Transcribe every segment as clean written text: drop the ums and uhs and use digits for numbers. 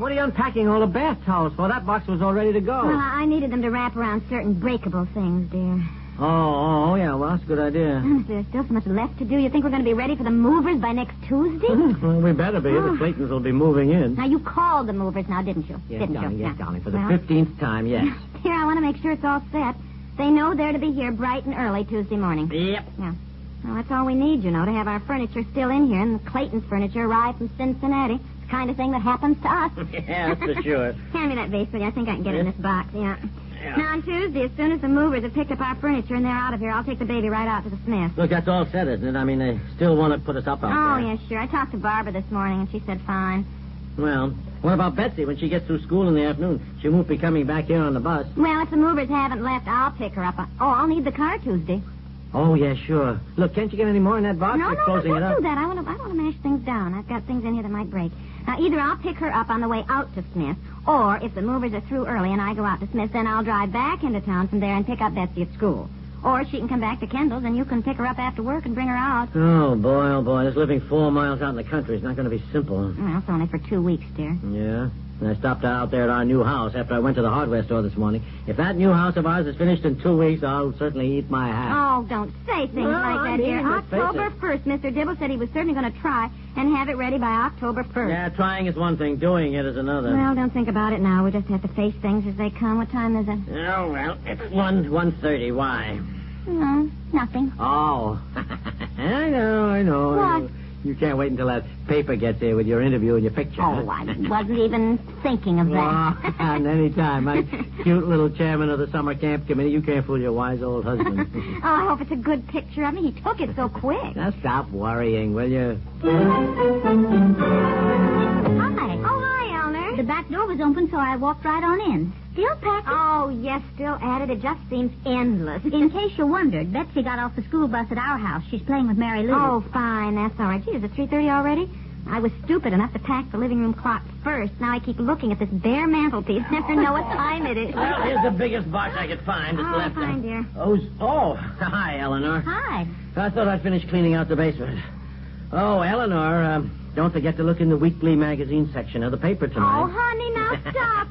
what are you unpacking all the bath towels for? That box was all ready to go. Well, I needed them to wrap around certain breakable things, dear. Oh, yeah, well, that's a good idea. There's still so much left to do. You think we're going to be ready for the movers by next Tuesday? Well, we better be. The Claytons will be moving in. Now, you called the movers now, didn't you? Yes, didn't darling, you? yes, darling. For the 15th time, yes. Here, I want to make sure it's all set. They know they're to be here bright and early Tuesday morning. Yep. Yeah. Well, that's all we need, to have our furniture still in here, and the Clayton's furniture arrived from Cincinnati. It's the kind of thing that happens to us. Yeah, that's for sure. Hand me that vase, will you? I think I can get it in this box, yeah. Now, on Tuesday, as soon as the movers have picked up our furniture and they're out of here, I'll take the baby right out to the Smiths. Look, that's all set, isn't it? I mean, they still want to put us up out there. Oh, yeah, sure. I talked to Barbara this morning, and she said fine. Well, what about Betsy? When she gets through school in the afternoon, she won't be coming back here on the bus. Well, if the movers haven't left, I'll pick her up. I'll need the car Tuesday. Oh, yeah, sure. Look, can't you get any more in that box? No, don't do that. I want to mash things down. I've got things in here that might break. Now, either I'll pick her up on the way out to Smith, or if the movers are through early and I go out to Smith, then I'll drive back into town from there and pick up Betsy at school. Or she can come back to Kendall's and you can pick her up after work and bring her out. Oh, boy. This living 4 miles out in the country is not going to be simple. Well, it's only for 2 weeks, dear. Yeah? And I stopped out there at our new house after I went to the hardware store this morning. If that new house of ours is finished in 2 weeks, I'll certainly eat my hat. Oh, don't say things like that, dear. October 1st, Mr. Dibble said he was certainly going to try and have it ready by October 1st. Yeah, trying is one thing. Doing it is another. Well, don't think about it now. We just have to face things as they come. What time is it? Oh, well, it's 1:30. Why? No, nothing. Oh. I know. What? You can't wait until that paper gets here with your interview and your picture. Oh, I wasn't even thinking of that. Oh, and any time. My cute little chairman of the summer camp committee, you can't fool your wise old husband. Oh, I hope it's a good picture of me. He took it so quick. Now stop worrying, will you? Hi. Oh, hi, Elinor. The back door was open, so I walked right on in. Still packed? Oh, yes, still at it. It just seems endless. In case you wondered, Betsy got off the school bus at our house. She's playing with Mary Lou. Oh, fine. That's all right. Gee, is it 3:30 already? I was stupid enough to pack the living room clock first. Now I keep looking at this bare mantelpiece. Never know what time it is. Well, here's the biggest box I could find. It's left. Fine, dear. Oh, hi, Elinor. Hi. I thought I'd finish cleaning out the basement. Oh, Elinor, don't forget to look in the weekly magazine section of the paper tonight. Oh, honey, now stop.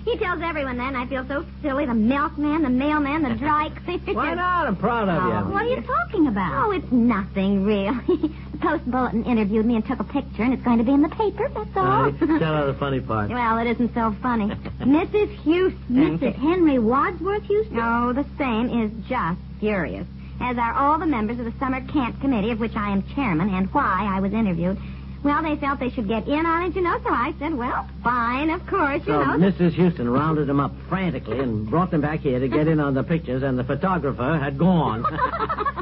He tells everyone that, and I feel so silly. The milkman, the mailman, the dry cleaner. Why not? I'm proud of you. What are you talking about? Oh, it's nothing, really. The Post Bulletin interviewed me and took a picture, and it's going to be in the paper, that's all. Tell her the funny part. Well, it isn't so funny. Mrs. Houston. Mrs. Henry Wadsworth Houston? No, the same is just furious. As are all the members of the summer camp committee, of which I am chairman, and why I was interviewed. Well, they felt they should get in on it, so I said, well, fine, of course, So Mrs. Houston rounded them up frantically and brought them back here to get in on the pictures, and the photographer had gone.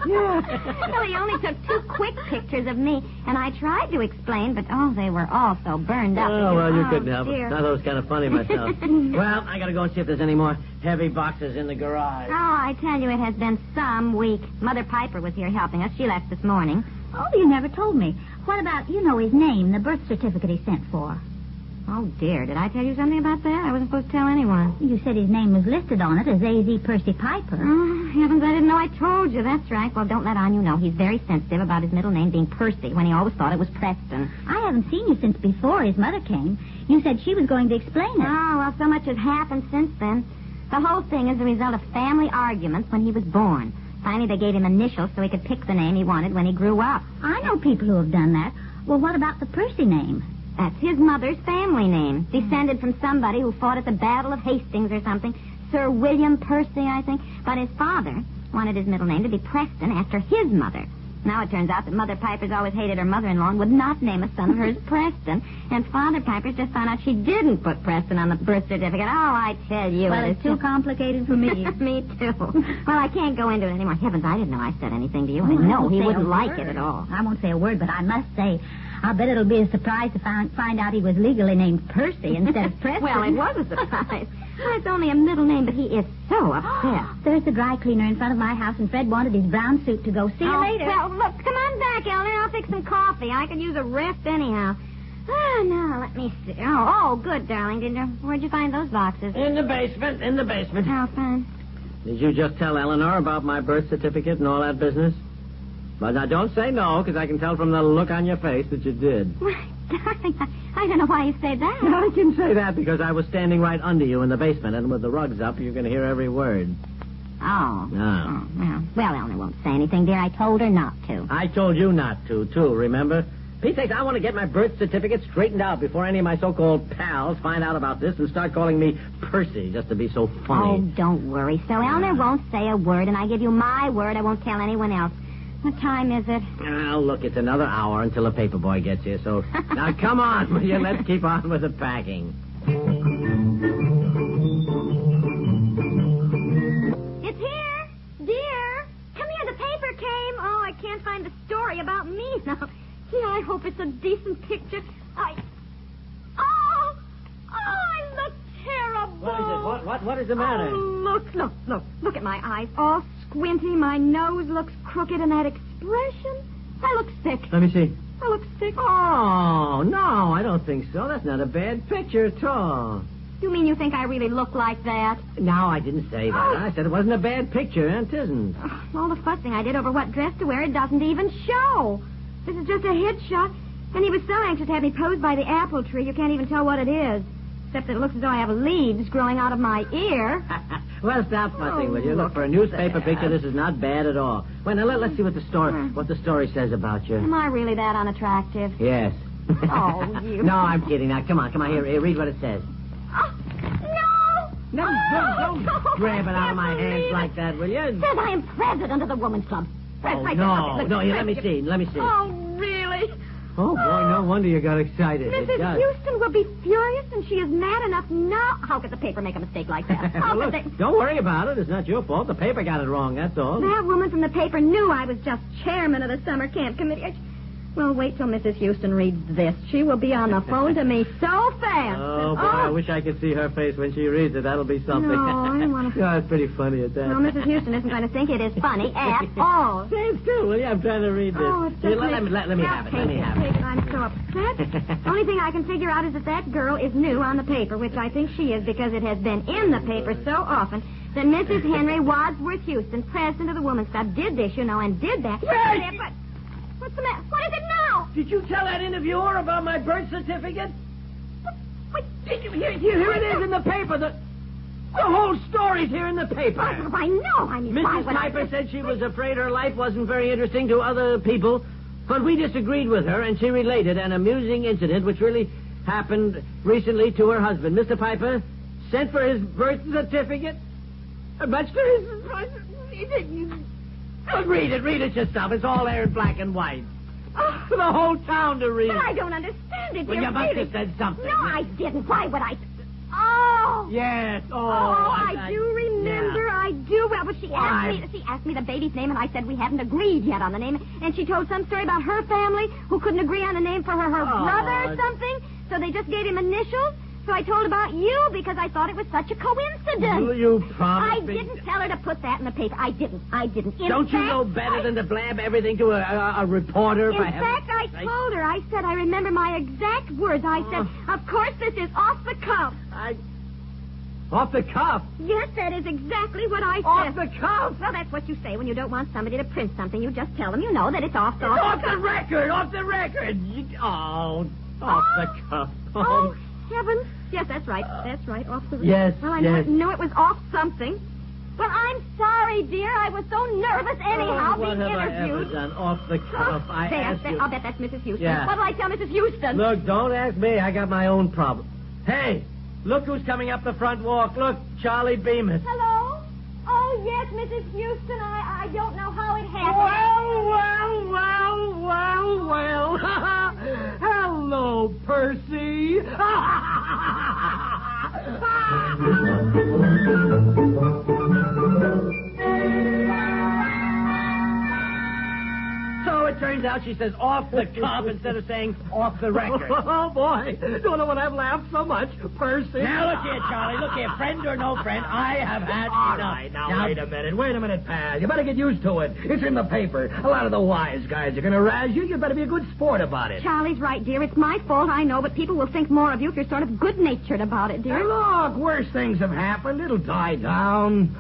Yeah. Well, he only took 2 quick pictures of me, and I tried to explain, but, they were all so burned up. Oh, well, you couldn't help dear. it. I thought it was kind of funny myself. Well, I got to go and see if there's any more heavy boxes in the garage. Oh, I tell you, it has been some week. Mother Piper was here helping us. She left this morning. Oh, you never told me. What about, his name, the birth certificate he sent for? Oh, dear. Did I tell you something about that? I wasn't supposed to tell anyone. You said his name was listed on it as A.Z. Percy Piper. Oh, heavens, I didn't know I told you. That's right. Well, don't let Anu know. He's very sensitive about his middle name being Percy when he always thought it was Preston. I haven't seen you since before his mother came. You said she was going to explain it. Oh, well, so much has happened since then. The whole thing is the result of family arguments when he was born. Finally, they gave him initials so he could pick the name he wanted when he grew up. I know people who have done that. Well, what about the Percy name? That's his mother's family name. Descended from somebody who fought at the Battle of Hastings or something. Sir William Percy, I think. But his father wanted his middle name to be Preston after his mother. Now it turns out that Mother Piper's always hated her mother-in-law and would not name a son of hers Preston. And Father Piper's just found out she didn't put Preston on the birth certificate. Oh, I tell you. Well, it's too complicated for me. Me too. Well, I can't go into it anymore. Heavens, I didn't know I said anything to you. I know he wouldn't like it at all. I won't say a word, but I must say, I'll bet it'll be a surprise to find out he was legally named Percy instead of Preston. Well, it was a surprise. Well, it's only a middle name, but he is so upset. There's the dry cleaner in front of my house, and Fred wanted his brown suit to go. See you later. Well, look, come on back, Elinor. I'll fix some coffee. I could use a rest anyhow. Now, let me see. Oh, good, darling. Where'd you find those boxes? In the basement. Oh, fine. Did you just tell Elinor about my birth certificate and all that business? But now, don't say no, because I can tell from the look on your face that you did. Well, darling, I don't know why you say that. I can say that because I was standing right under you in the basement, and with the rugs up, you can hear every word. Oh. Oh. Well, Elinor won't say anything, dear. I told her not to. I told you not to, too, remember? Pete sakes, I want to get my birth certificate straightened out before any of my so-called pals find out about this and start calling me Percy just to be so funny. Oh, don't worry. So Elinor won't say a word, and I give you my word I won't tell anyone else. What time is it? Oh, look, it's another hour until the paper boy gets here, so... Now, come on, will you? Let's keep on with the packing. It's here. Dear. Come here, the paper came. Oh, I can't find the story about me now. Gee, I hope it's a decent picture. I look terrible. What is the matter? Oh, look at my eyes. All squinty. My nose looks crooked, and that expression. I look sick. Let me see. I look sick. Oh, no, I don't think so. That's not a bad picture at all. You mean you think I really look like that? No, I didn't say that. I said it wasn't a bad picture, and it isn't. All the fussing I did over what dress to wear, it doesn't even show. This is just a headshot. And he was so anxious to have me posed by the apple tree, you can't even tell what it is. Except that it looks as though I have leaves growing out of my ear. Well, stop fussing, will you? Look, for a newspaper picture, this is not bad at all. Well, now, let's see what the story says about you. Am I really that unattractive? Yes. Oh, you... No, I'm kidding. Now, come on. Here, read what it says. Oh, no! Don't grab it out of my hands like that, will you? It says I am president of the Women's Club. Oh, no, here, let me see. Oh, really? Oh, boy, no wonder you got excited. Mrs. Houston will be furious, and she is mad enough now. How could the paper make a mistake like that? Look, don't worry about it. It's not your fault. The paper got it wrong, that's all. That woman from the paper knew I was just chairman of the summer camp committee. Well, wait till Mrs. Houston reads this. She will be on the phone to me so fast. Oh, boy, I wish I could see her face when she reads it. That'll be something. No, I want to... No, it's pretty funny at that. No, Mrs. Houston isn't going to think it is funny at all. Say still, will you? I'm trying to read this. Oh, it's just... Let me have it. I'm so upset. Only thing I can figure out is that girl is new on the paper, which I think she is because it has been in the paper so often that Mrs. Henry Wadsworth Houston, president of the Women's Club, did this, and did that. Yes! But what's the matter? What is it now? Did you tell that interviewer about my birth certificate? What? Here it is in the paper. The whole story's here in the paper. Oh, I know. Mrs. Piper said she was afraid her life wasn't very interesting to other people, but we disagreed with her, and she related an amusing incident which really happened recently to her husband. Mr. Piper sent for his birth certificate, much to his... Read it yourself. It's all there in black and white. For the whole town to read. But I don't understand it. Well, you must have said something. No, I didn't. Why would I... Oh! Yes. I do remember. Yeah. I do. Well, but she asked me the baby's name, and I said we haven't agreed yet on the name. And she told some story about her family who couldn't agree on a name for her brother or something. So they just gave him initials. So I told about you because I thought it was such a coincidence. You promised I didn't tell her to put that in the paper. I didn't. Don't you know better than to blab everything to a reporter? In fact, I told her. I said, I remember my exact words. I said, of course, this is off the cuff. Off the cuff? Yes, that is exactly what I said. Off the cuff? Well, that's what you say when you don't want somebody to print something. You just tell them you know that it's off the Off the record! Off the record! Off the cuff. Oh, heavens. Yes, that's right. Off the record. Yes, well, I knew it was off something. Well, I'm sorry, dear. I was so nervous anyhow being interviewed. What have I ever done? Off the cuff. I'll bet that's Mrs. Houston. Yeah. What'll I tell Mrs. Houston? Look, don't ask me. I got my own problem. Hey, look who's coming up the front walk. Look, Charlie Bemis. Hello? Oh, yes, Mrs. Houston. I don't know how it happened. Well. Hello, Percy. So it turns out she says off the cuff instead of saying off the record. Oh, boy. Don't know when I've laughed so much, Percy. Now, look here, Charlie. Look here. Friend or no friend, I have had enough. Right, now, wait a minute, pal. You better get used to it. It's in the paper. A lot of the wise guys are going to razz you. You better be a good sport about it. Charlie's right, dear. It's my fault, I know, but people will think more of you if you're sort of good-natured about it, dear. Hey, look, worse things have happened. It'll die down.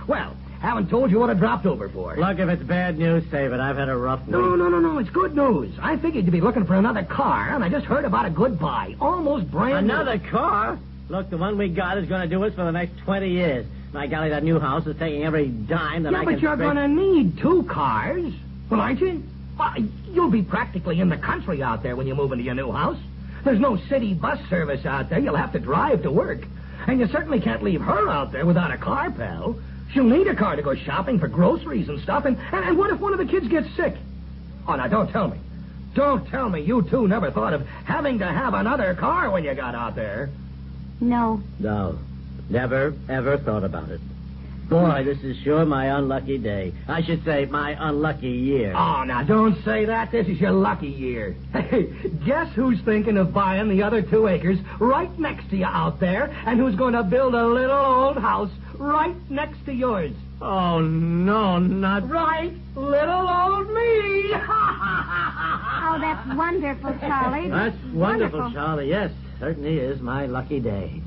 Well, haven't told you what I dropped over for. Look, if it's bad news, save it. I've had a rough week. No. It's good news. I figured you'd be looking for another car, and I just heard about a good buy. Almost brand new. Another car? Look, the one we got is going to do us for the next 20 years. My golly, that new house is taking every dime that I can... Yeah, but you're going to need 2 cars. Well, aren't you? Well, you'll be practically in the country out there when you move into your new house. There's no city bus service out there. You'll have to drive to work. And you certainly can't leave her out there without a car, pal. She'll need a car to go shopping for groceries and stuff. And what if one of the kids gets sick? Oh, now, don't tell me. Don't tell me you two never thought of having to have another car when you got out there. No. No. Never, ever thought about it. Boy, this is sure my unlucky day. I should say my unlucky year. Oh, now, don't say that. This is your lucky year. Hey, guess who's thinking of buying the other 2 acres right next to you out there, and who's going to build a little old house right next to yours? Oh, no, not... Right, little old me. Oh, that's wonderful, Charlie. That's wonderful, Charlie. Yes, certainly is my lucky day.